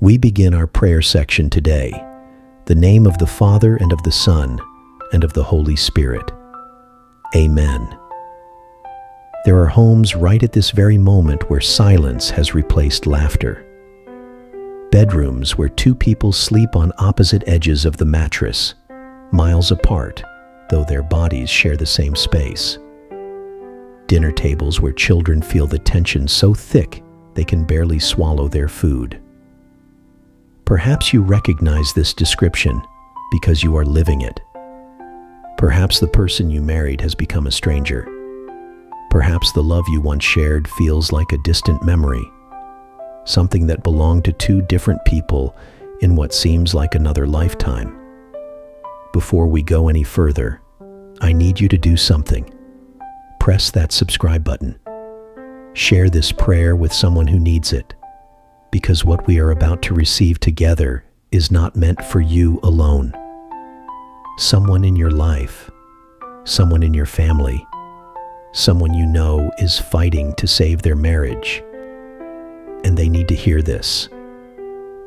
We begin our prayer section today. The name of the Father, and of the Son, and of the Holy Spirit. Amen. There are homes right at this very moment where silence has replaced laughter. Bedrooms where two people sleep on opposite edges of the mattress, miles apart, though their bodies share the same space. Dinner tables where children feel the tension so thick they can barely swallow their food. Perhaps you recognize this description because you are living it. Perhaps the person you married has become a stranger. Perhaps the love you once shared feels like a distant memory, something that belonged to two different people in what seems like another lifetime. Before we go any further, I need you to do something. Press that subscribe button. Share this prayer with someone who needs it, because what we are about to receive together is not meant for you alone. Someone in your life, someone in your family, someone you know is fighting to save their marriage, and they need to hear this.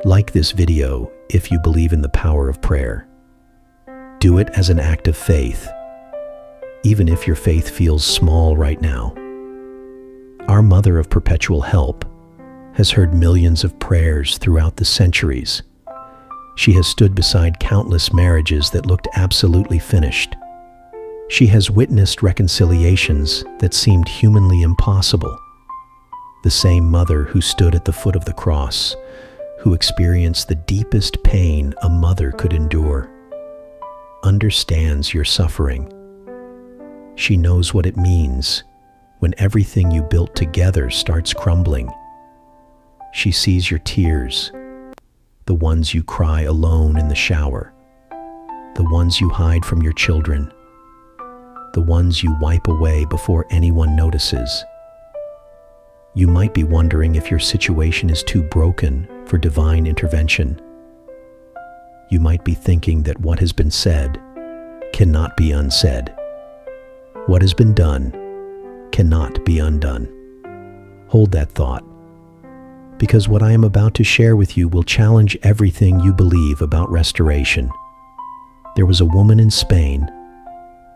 Like this video if you believe in the power of prayer. Do it as an act of faith, even if your faith feels small right now. Our Mother of Perpetual Help has heard millions of prayers throughout the centuries. She has stood beside countless marriages that looked absolutely finished. She has witnessed reconciliations that seemed humanly impossible. The same mother who stood at the foot of the cross, who experienced the deepest pain a mother could endure, understands your suffering. She knows what it means when everything you built together starts crumbling. She sees your tears, the ones you cry alone in the shower, the ones you hide from your children, the ones you wipe away before anyone notices. You might be wondering if your situation is too broken for divine intervention. You might be thinking that what has been said cannot be unsaid. What has been done cannot be undone. Hold that thought, because what I am about to share with you will challenge everything you believe about restoration. There was a woman in Spain.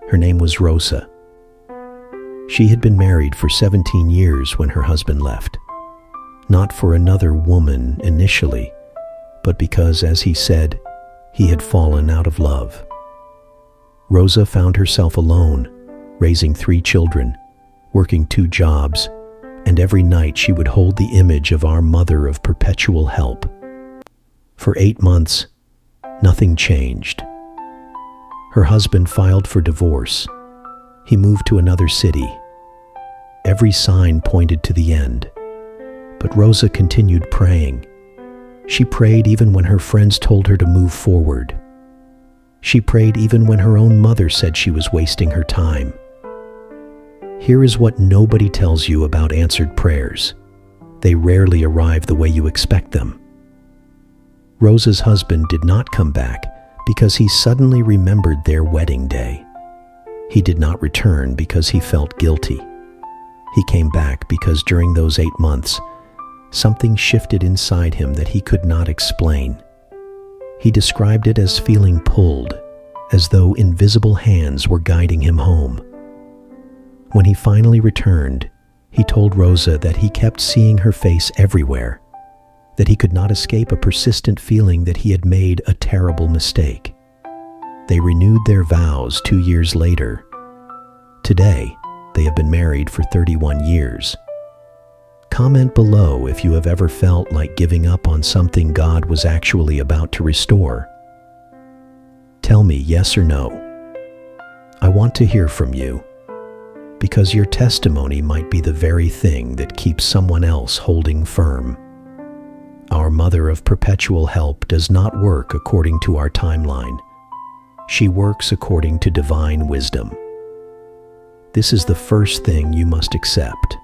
Her name was Rosa. She had been married for 17 years when her husband left. Not for another woman initially, but because, as he said, he had fallen out of love. Rosa found herself alone, raising 3 children, working 2 jobs, and every night she would hold the image of our Mother of Perpetual Help. For 8 months, nothing changed. Her husband filed for divorce. He moved to another city. Every sign pointed to the end. But Rosa continued praying. She prayed even when her friends told her to move forward. She prayed even when her own mother said she was wasting her time. Here is what nobody tells you about answered prayers. They rarely arrive the way you expect them. Rosa's husband did not come back because he suddenly remembered their wedding day. He did not return because he felt guilty. He came back because during those 8 months, something shifted inside him that he could not explain. He described it as feeling pulled, as though invisible hands were guiding him home. When he finally returned, he told Rosa that he kept seeing her face everywhere, that he could not escape a persistent feeling that he had made a terrible mistake. They renewed their vows 2 years later. Today, they have been married for 31 years. Comment below if you have ever felt like giving up on something God was actually about to restore. Tell me yes or no. I want to hear from you, because your testimony might be the very thing that keeps someone else holding firm. Our Mother of Perpetual Help does not work according to our timeline. She works according to divine wisdom. This is the first thing you must accept.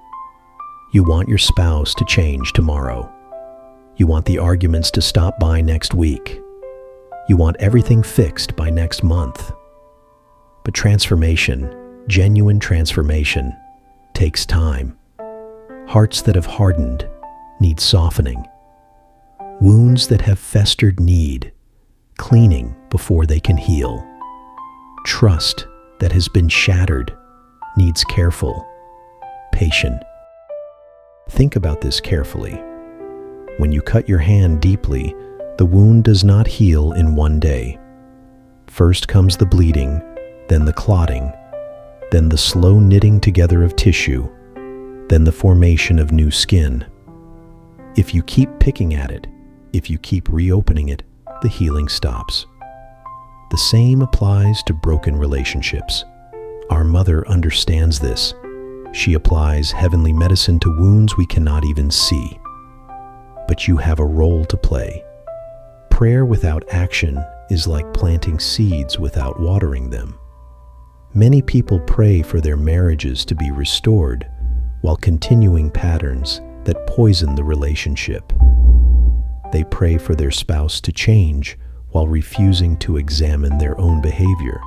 You want your spouse to change tomorrow. You want the arguments to stop by next week. You want everything fixed by next month. But transformation, genuine transformation, takes time. Hearts that have hardened need softening. Wounds that have festered need cleaning before they can heal. Trust that has been shattered needs careful, patient. Think about this carefully. When you cut your hand deeply, the wound does not heal in one day. First comes the bleeding, then the clotting, then the slow knitting together of tissue, then the formation of new skin. If you keep picking at it, if you keep reopening it, the healing stops. The same applies to broken relationships. Our mother understands this. She applies heavenly medicine to wounds we cannot even see. But you have a role to play. Prayer without action is like planting seeds without watering them. Many people pray for their marriages to be restored while continuing patterns that poison the relationship. They pray for their spouse to change while refusing to examine their own behavior.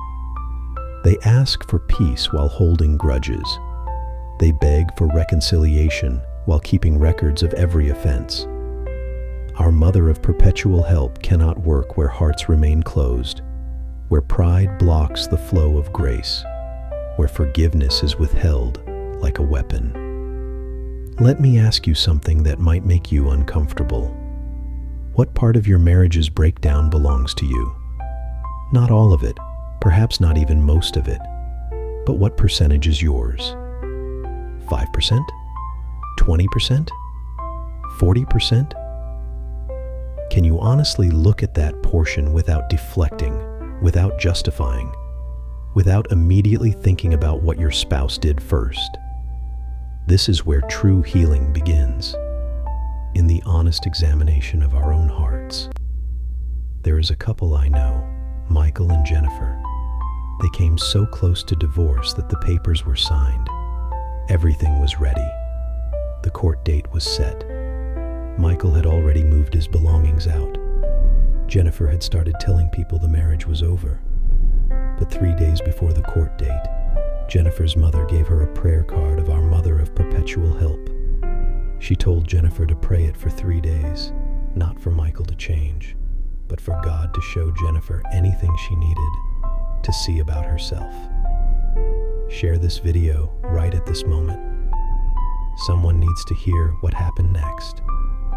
They ask for peace while holding grudges. They beg for reconciliation while keeping records of every offense. Our Mother of Perpetual Help cannot work where hearts remain closed, where pride blocks the flow of grace, where forgiveness is withheld like a weapon. Let me ask you something that might make you uncomfortable. What part of your marriage's breakdown belongs to you? Not all of it, perhaps not even most of it, but what percentage is yours? 5%? 20%? 40%? Can you honestly look at that portion without deflecting, without justifying, without immediately thinking about what your spouse did first? This is where true healing begins, in the honest examination of our own hearts. There is a couple I know, Michael and Jennifer. They came so close to divorce that the papers were signed. Everything was ready. The court date was set. Michael had already moved his belongings out. Jennifer had started telling people the marriage was over. But 3 days before the court date, Jennifer's mother gave her a prayer card of our Mother of Perpetual Help. She told Jennifer to pray it for 3 days, not for Michael to change, but for God to show Jennifer anything she needed to see about herself. Share this video right at this moment. Someone needs to hear what happened next,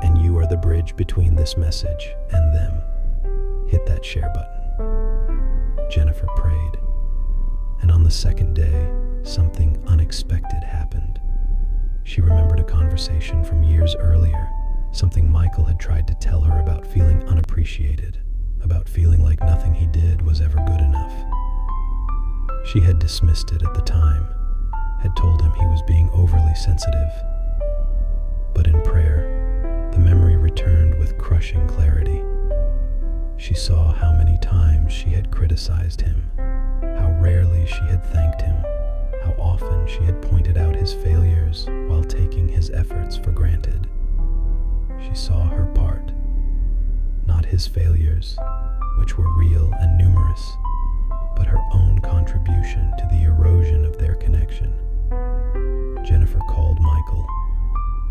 and you are the bridge between this message and them. Hit that share button. Jennifer prayed, and on the second day, something unexpected happened. She remembered a conversation from years earlier, something Michael had tried to tell her about feeling unappreciated, about feeling like nothing he did was ever good enough. She had dismissed it at the time, had told him he was being overly sensitive. But in prayer, the memory returned with crushing clarity. She saw how many times she had criticized him, how rarely she had thanked him, how often she had pointed out his failures while taking his efforts for granted. She saw her part, not his failures, which were real and numerous, but her own contribution to the erosion of their connection. Jennifer called Michael,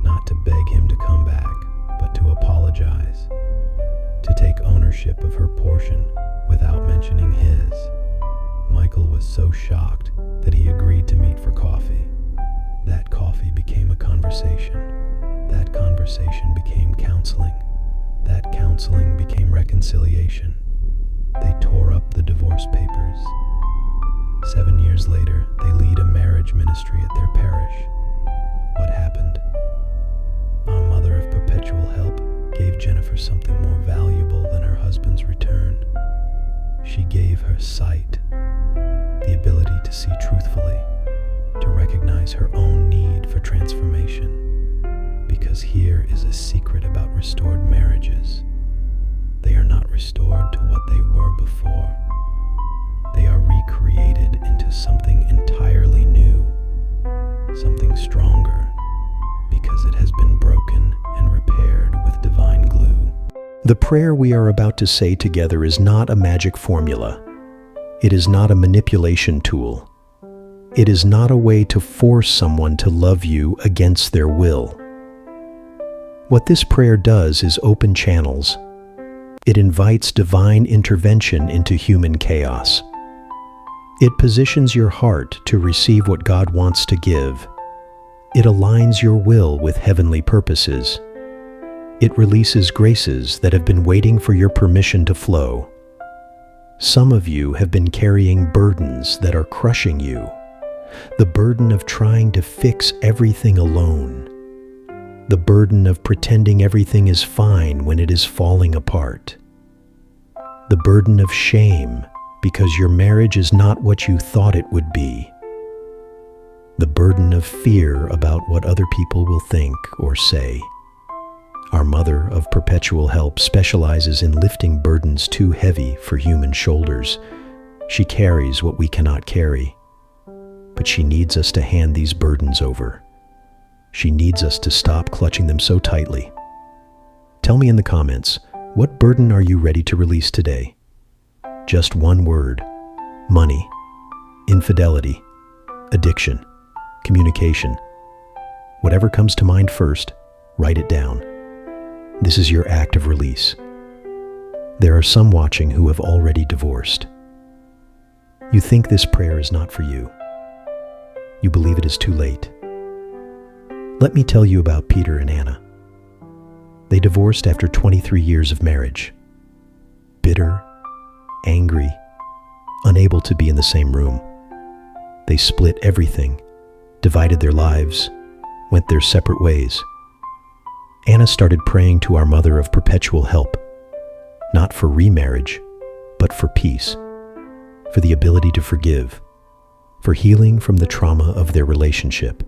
not to beg him to come back, but to apologize, to take ownership of her portion without mentioning his. Michael was so shocked that he agreed to meet for coffee. That coffee became a conversation. That conversation became counseling. That counseling became reconciliation. They tore up the divorce papers. 7 years later, they lead a marriage ministry at their parish. What happened? Our Mother of Perpetual Help gave Jennifer something more valuable than her husband's return. She gave her sight, the ability to see truthfully, to recognize her own need for transformation. Because here is a secret about restored marriages. They are not restored to what they were before. They are recreated into something entirely new, something stronger, because it has been broken and repaired with divine glue. The prayer we are about to say together is not a magic formula. It is not a manipulation tool. It is not a way to force someone to love you against their will. What this prayer does is open channels. It invites divine intervention into human chaos. It positions your heart to receive what God wants to give. It aligns your will with heavenly purposes. It releases graces that have been waiting for your permission to flow. Some of you have been carrying burdens that are crushing you. The burden of trying to fix everything alone. The burden of pretending everything is fine when it is falling apart. The burden of shame because your marriage is not what you thought it would be. The burden of fear about what other people will think or say. Our Mother of Perpetual Help specializes in lifting burdens too heavy for human shoulders. She carries what we cannot carry. But she needs us to hand these burdens over. She needs us to stop clutching them so tightly. Tell me in the comments, what burden are you ready to release today? Just one word: money, infidelity, addiction, communication. Whatever comes to mind first, write it down. This is your act of release. There are some watching who have already divorced. You think this prayer is not for you. You believe it is too late. Let me tell you about Peter and Anna. They divorced after 23 years of marriage. Bitter, angry, unable to be in the same room. They split everything, divided their lives, went their separate ways. Anna started praying to our Mother of Perpetual Help, not for remarriage, but for peace, for the ability to forgive, for healing from the trauma of their relationship.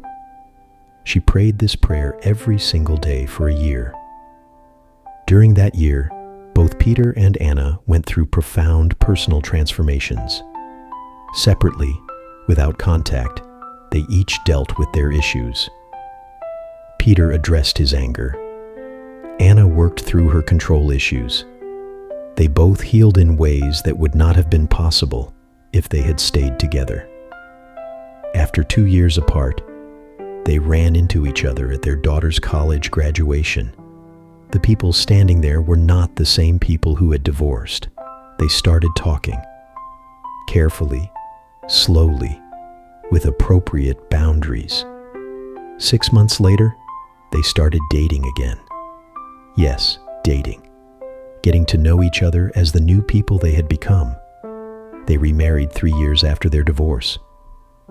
She prayed this prayer every single day for a year. During that year, both Peter and Anna went through profound personal transformations. Separately, without contact, they each dealt with their issues. Peter addressed his anger. Anna worked through her control issues. They both healed in ways that would not have been possible if they had stayed together. After 2 years apart, they ran into each other at their daughter's college graduation. The people standing there were not the same people who had divorced. They started talking. Carefully, slowly, with appropriate boundaries. 6 months later, they started dating again. Yes, dating. Getting to know each other as the new people they had become. They remarried 3 years after their divorce.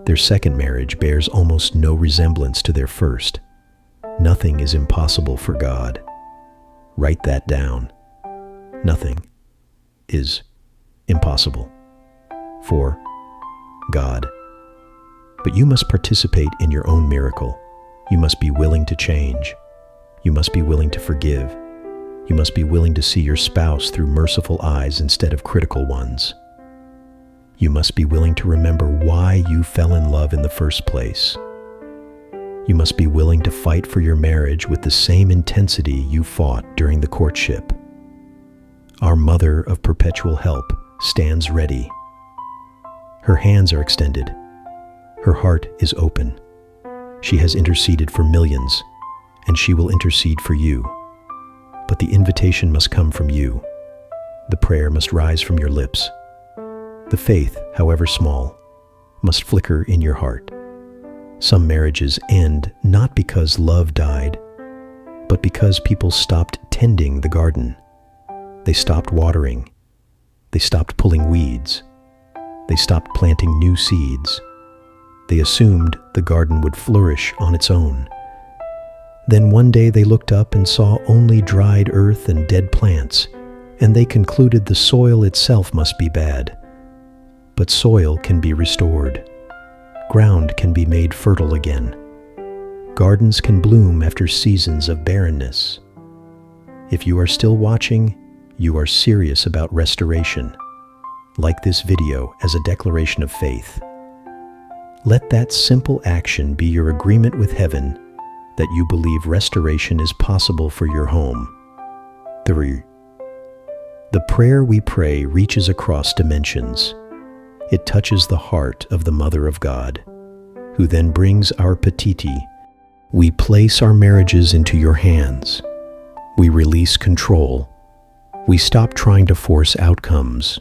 Their second marriage bears almost no resemblance to their first. Nothing is impossible for God. Write that down. Nothing is impossible for God. But you must participate in your own miracle. You must be willing to change. You must be willing to forgive. You must be willing to see your spouse through merciful eyes instead of critical ones. You must be willing to remember why you fell in love in the first place. You must be willing to fight for your marriage with the same intensity you fought during the courtship. Our Mother of Perpetual Help stands ready. Her hands are extended. Her heart is open. She has interceded for millions, and she will intercede for you. But the invitation must come from you. The prayer must rise from your lips. The faith, however small, must flicker in your heart. Some marriages end not because love died, but because people stopped tending the garden. They stopped watering. They stopped pulling weeds. They stopped planting new seeds. They assumed the garden would flourish on its own. Then one day they looked up and saw only dried earth and dead plants, and they concluded the soil itself must be bad. But soil can be restored. Ground can be made fertile again. Gardens can bloom after seasons of barrenness. If you are still watching, you are serious about restoration. Like this video as a declaration of faith. Let that simple action be your agreement with heaven that you believe restoration is possible for your home. 3. The prayer we pray reaches across dimensions. It touches the heart of the Mother of God, who then brings our petiti. We place our marriages into your hands. We release control. We stop trying to force outcomes.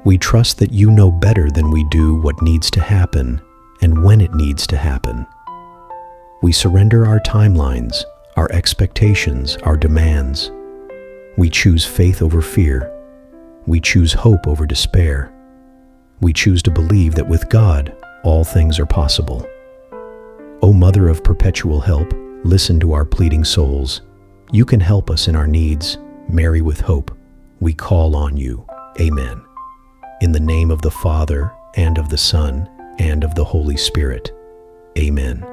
We trust that you know better than we do what needs to happen and when it needs to happen. We surrender our timelines, our expectations, our demands. We choose faith over fear. We choose hope over despair. We choose to believe that with God, all things are possible. O Mother of perpetual help, listen to our pleading souls. You can help us in our needs. Mary with hope, we call on you. Amen. In the name of the Father, and of the Son, and of the Holy Spirit. Amen.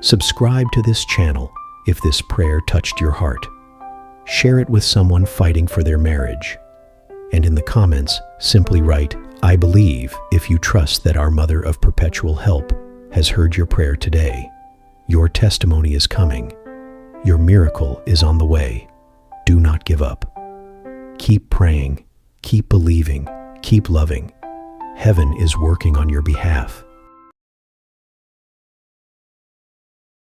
Subscribe to this channel if this prayer touched your heart. Share it with someone fighting for their marriage. And in the comments, simply write, I believe, if you trust that our Mother of perpetual help has heard your prayer today. Your testimony is coming. Your miracle is on the way. Do not give up. Keep praying, keep believing, keep loving. Heaven is working on your behalf.